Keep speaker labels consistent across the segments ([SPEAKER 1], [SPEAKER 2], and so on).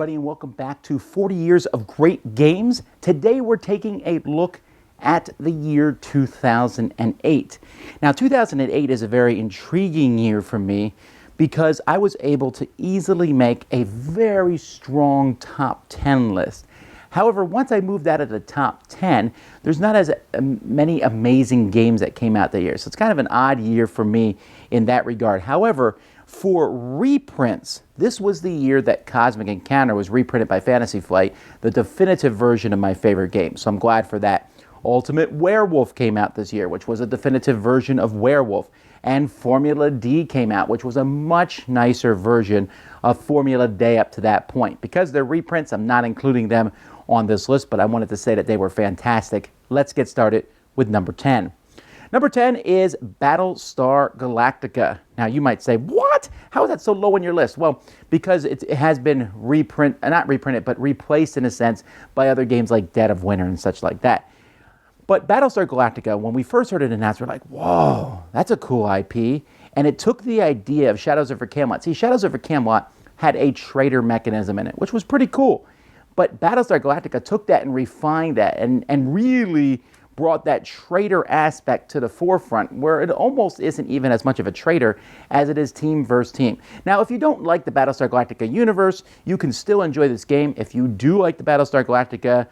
[SPEAKER 1] everybody, and welcome back to 40 Years of Great Games. Today we're taking a look at the year 2008. Now, 2008 is a very intriguing year for me because I was able to easily make a very strong top 10 list. However, once I moved out of the top 10, there's not as many amazing games that came out that year. So it's kind of an odd year for me in that regard. However, for reprints, this was the year that Cosmic Encounter was reprinted by Fantasy Flight, the definitive version of my favorite game. So I'm glad for that. Ultimate Werewolf came out this year, which was a definitive version of Werewolf. And Formula D came out, which was a much nicer version of Formula D up to that point. Because they're reprints, I'm not including them on this list, but I wanted to say that they were fantastic. Let's get started with number 10. Number 10 is Battlestar Galactica. Now you might say, what? How is that so low on your list? Well, because it has been not reprinted, but replaced in a sense by other games like Dead of Winter and such like that. But Battlestar Galactica, when we first heard it announced, we're like, whoa, that's a cool IP. And it took the idea of Shadows over Camelot. See, Shadows over Camelot had a traitor mechanism in it, which was pretty cool. But Battlestar Galactica took that and refined that and really brought that traitor aspect to the forefront, where it almost isn't even as much of a traitor as it is team versus team. Now, if you don't like the Battlestar Galactica universe, you can still enjoy this game. If you do like the Battlestar Galactica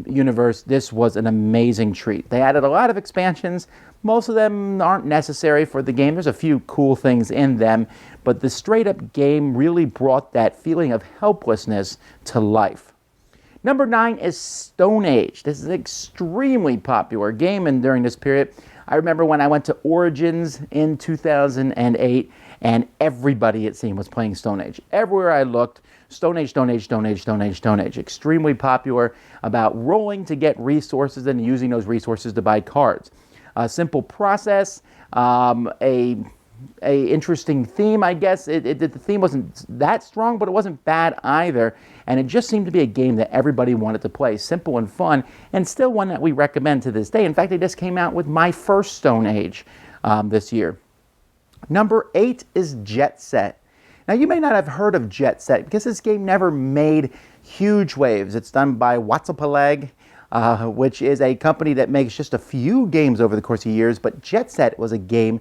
[SPEAKER 1] universe, this was an amazing treat. They added a lot of expansions. Most of them aren't necessary for the game. There's a few cool things in them, but the straight-up game really brought that feeling of helplessness to life. Number 9 is Stone Age. This is an extremely popular game, and during this period, I remember when I went to Origins in 2008, and everybody, it seemed, was playing Stone Age. Everywhere I looked, Stone Age, Stone Age, Stone Age, Stone Age, Stone Age. Extremely popular, about rolling to get resources and using those resources to buy cards. A simple process, a interesting theme, I guess. The theme wasn't that strong, but it wasn't bad either. And it just seemed to be a game that everybody wanted to play. Simple and fun, and still one that we recommend to this day. In fact, they just came out with my first Stone Age this year. Number 8 is Jet Set. Now, you may not have heard of Jet Set because this game never made huge waves. It's done by Vasel, which is a company that makes just a few games over the course of years. But Jet Set was a game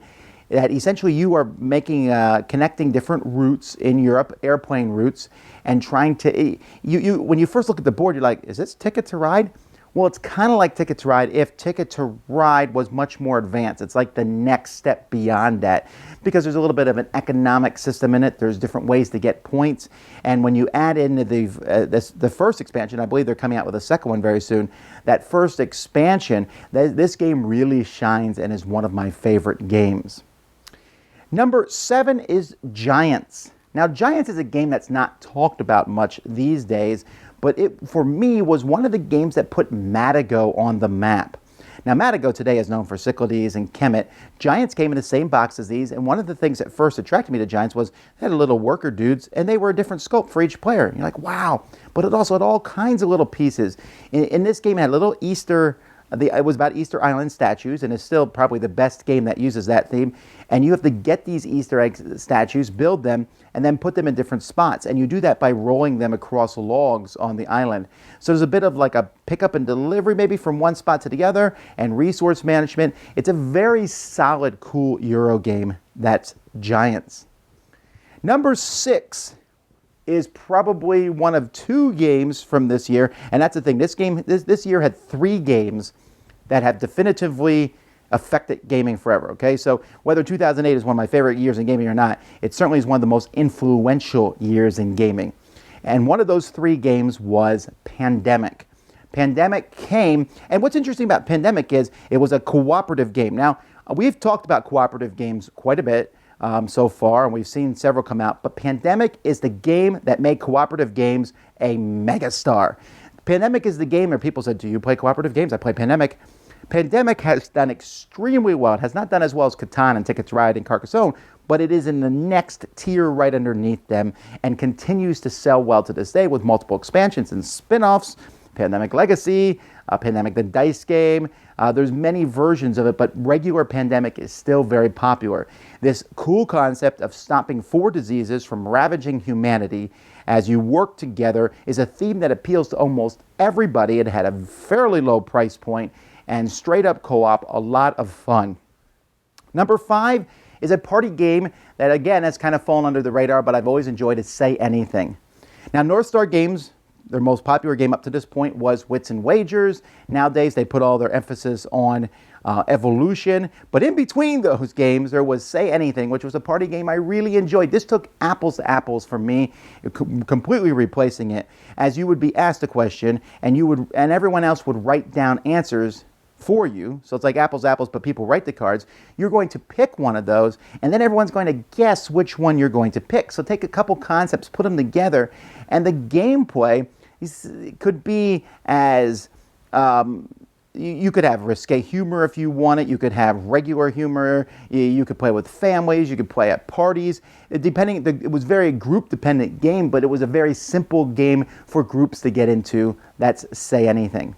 [SPEAKER 1] that essentially you are making, connecting different routes in Europe, airplane routes, and trying to, when you first look at the board, you're like, is this Ticket to Ride? Well, it's kind of like Ticket to Ride if Ticket to Ride was much more advanced. It's like the next step beyond that because there's a little bit of an economic system in it. There's different ways to get points. And when you add in the first expansion, I believe they're coming out with a second one very soon, that first expansion, this game really shines and is one of my favorite games. Number 7 is Giants. Now, Giants is a game that's not talked about much these days, but it, for me, was one of the games that put Matago on the map. Now, Matago today is known for Cyclades and Kemet. Giants came in the same box as these, and one of the things that first attracted me to Giants was they had little worker dudes, and they were a different scope for each player. You're like, wow. But it also had all kinds of little pieces. In this game, it had little Easter. It was about Easter Island statues, and it's still probably the best game that uses that theme. And you have to get these Easter egg statues, build them, and then put them in different spots. And you do that by rolling them across logs on the island. So there's a bit of like a pickup and delivery maybe from one spot to the other, and resource management. It's a very solid, cool Euro game. That's Giants. Number 6 is probably one of 2 games from this year, and that's the thing. This year had 3 games that have definitively affected gaming forever. Okay, so whether 2008 is one of my favorite years in gaming or not, it certainly is one of the most influential years in gaming. And one of those 3 games was Pandemic. Pandemic came, and what's interesting about Pandemic is it was a cooperative game. Now, we've talked about cooperative games quite a bit so far, and we've seen several come out, but Pandemic is the game that made cooperative games a megastar. Pandemic is the game where people said, do you play cooperative games? I play Pandemic. Pandemic has done extremely well. It has not done as well as Catan and Ticket to Ride and Carcassonne, but it is in the next tier right underneath them and continues to sell well to this day with multiple expansions and spin-offs, Pandemic Legacy, Pandemic the dice game. There's many versions of it, but regular Pandemic is still very popular. This cool concept of stopping 4 diseases from ravaging humanity as you work together is a theme that appeals to almost everybody. It had a fairly low price point and straight up co-op, a lot of fun. Number 5 is a party game that, again, has kind of fallen under the radar, but I've always enjoyed, is Say Anything. Now, North Star Games, their most popular game up to this point was Wits and Wagers. Nowadays, they put all their emphasis on evolution. But in between those games, there was Say Anything, which was a party game I really enjoyed. This took apples to apples for me, completely replacing it, as you would be asked a question, and everyone else would write down answers for you. So it's like apples to apples, but people write the cards. You're going to pick one of those, and then everyone's going to guess which one you're going to pick. So take a couple concepts, put them together, and the gameplay could be as you could have risque humor if you want it. You could have regular humor. You could play with families. You could play at parties. It was very group-dependent game, but it was a very simple game for groups to get into. That's Say Anything.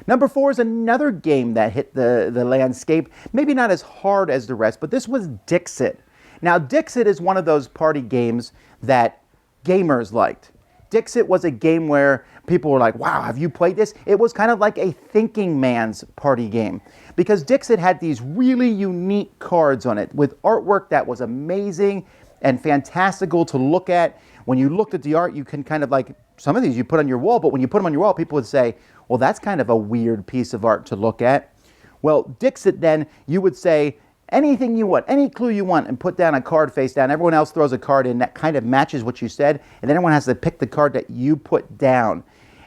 [SPEAKER 1] Number 4 is another game that hit the landscape, maybe not as hard as the rest, but this was Dixit. Now, Dixit is one of those party games that gamers liked. Dixit was a game where people were like, wow, have you played this? It was kind of like a thinking man's party game, because Dixit had these really unique cards on it with artwork that was amazing and fantastical to look at. When you looked at the art, you can kind of like, some of these you put on your wall, but when you put them on your wall, people would say, well, that's kind of a weird piece of art to look at. Well, Dixit, then, you would say anything you want, any clue you want, and put down a card face down. Everyone else throws a card in that kind of matches what you said, and then everyone has to pick the card that you put down.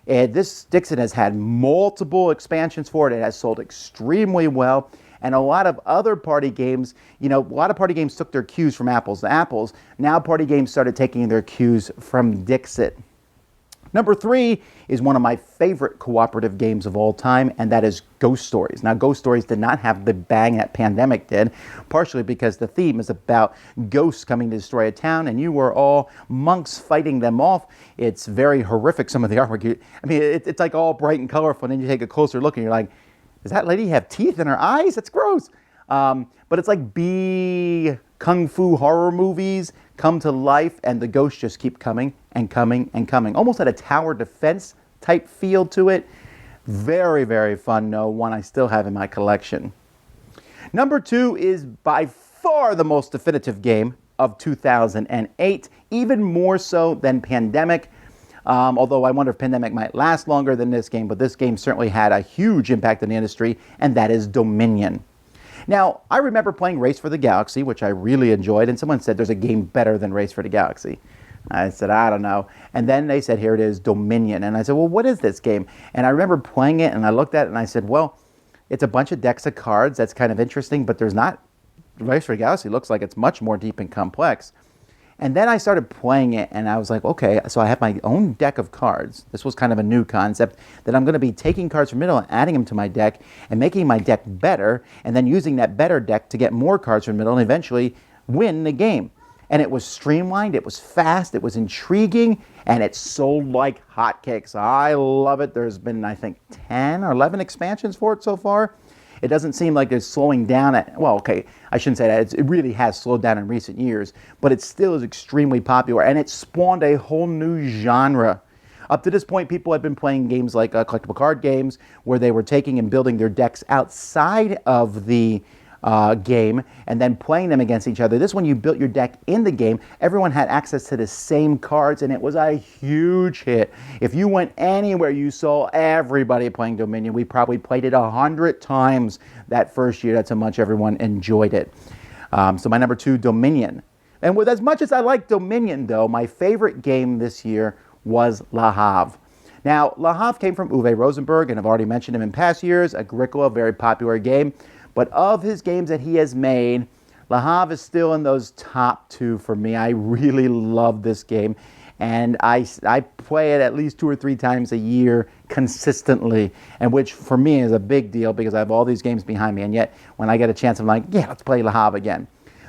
[SPEAKER 1] And this Dixit has had multiple expansions for it. It has sold extremely well. And a lot of other party games, a lot of party games took their cues from apples to apples. Now party games started taking their cues from Dixit. Number 3 is one of my favorite cooperative games of all time, and that is Ghost Stories. Now, Ghost Stories did not have the bang that Pandemic did, partially because the theme is about ghosts coming to destroy a town, and you were all monks fighting them off. It's very horrific, some of the artwork. It's like all bright and colorful, and then you take a closer look, and you're like, does that lady have teeth in her eyes? That's gross. But it's like B kung fu horror movies come to life, and the ghosts just keep coming and coming and coming. Almost had a tower defense type feel to it. Very, very fun. One I still have in my collection. Number 2 is by far the most definitive game of 2008, even more so than Pandemic. Although I wonder if Pandemic might last longer than this game, but this game certainly had a huge impact on the industry, and that is Dominion. Now, I remember playing Race for the Galaxy, which I really enjoyed, and someone said there's a game better than Race for the Galaxy. I said, I don't know. And then they said, here it is, Dominion. And I said, well, what is this game? And I remember playing it, and I looked at it, and I said, well, it's a bunch of decks of cards. That's kind of interesting, but there's not. Race for the Galaxy looks like it's much more deep and complex. And then I started playing it, and I was like, okay, so I have my own deck of cards. This was kind of a new concept, that I'm going to be taking cards from middle and adding them to my deck and making my deck better, and then using that better deck to get more cards from middle and eventually win the game. And it was streamlined, it was fast, it was intriguing, and it sold like hotcakes. I love it. There's been, I think, 10 or 11 expansions for it so far. It doesn't seem like it's slowing down. I shouldn't say that. It really has slowed down in recent years, but it still is extremely popular, and it spawned a whole new genre. Up to this point, people had been playing games like collectible card games, where they were taking and building their decks outside of the game and then playing them against each other. This one, you built your deck in the game. Everyone had access to the same cards, and it was a huge hit. If you went anywhere, you saw everybody playing Dominion. We probably played it 100 times that first year. That's how much everyone enjoyed it. So my number 2, Dominion. And with as much as I like Dominion, though, my favorite game this year was Le Havre. Now, Le Havre came from Uwe Rosenberg, and I've already mentioned him in past years. Agricola, very popular game. But of his games that he has made, Le Havre is still in those top 2 for me. I really love this game, and I play it at least 2 or 3 times a year consistently, and which for me is a big deal because I have all these games behind me, and yet when I get a chance, I'm like, yeah, let's play Le Havre again.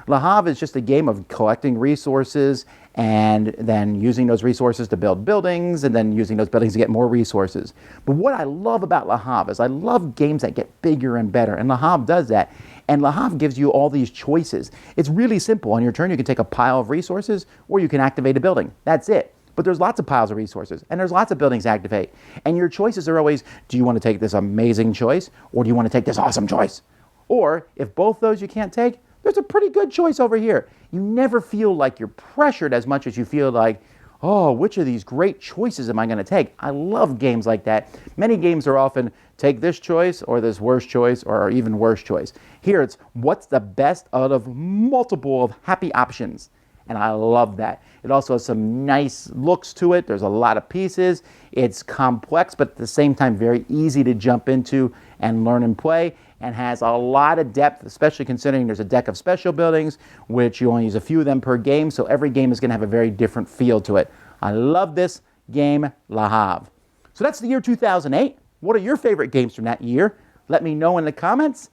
[SPEAKER 1] Le Havre is just a game of collecting resources and then using those resources to build buildings and then using those buildings to get more resources. But what I love about Le Havre is I love games that get bigger and better, and Le Havre does that. And Le Havre gives you all these choices. It's really simple. On your turn, you can take a pile of resources or you can activate a building. That's it. But there's lots of piles of resources and there's lots of buildings to activate. And your choices are always, do you want to take this amazing choice or do you want to take this awesome choice? Or if both those you can't take, there's a pretty good choice over here. You never feel like you're pressured as much as you feel like, oh, which of these great choices am I going to take? I love games like that. Many games are often take this choice or this worst choice or even worse choice. Here it's what's the best out of multiple of happy options. And I love that. It also has some nice looks to it. There's a lot of pieces. It's complex, but at the same time very easy to jump into and learn and play, and has a lot of depth, especially considering there's a deck of special buildings, which you only use a few of them per game, so every game is going to have a very different feel to it. I love this game, Le Havre. So that's the year 2008. What are your favorite games from that year? Let me know in the comments.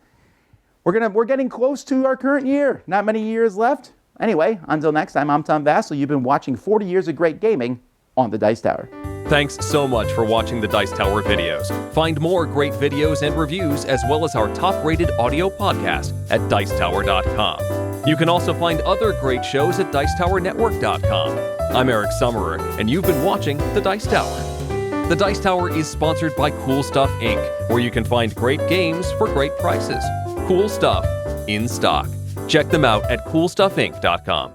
[SPEAKER 1] We're getting close to our current year. Not many years left. Anyway, until next time, I'm Tom Vasel. You've been watching 40 Years of Great Gaming on the Dice Tower.
[SPEAKER 2] Thanks so much for watching the Dice Tower videos. Find more great videos and reviews as well as our top-rated audio podcast at Dicetower.com. You can also find other great shows at Dicetowernetwork.com. I'm Eric Summerer, and you've been watching the Dice Tower. The Dice Tower is sponsored by Cool Stuff Inc., where you can find great games for great prices. Cool stuff in stock. Check them out at CoolStuffInc.com.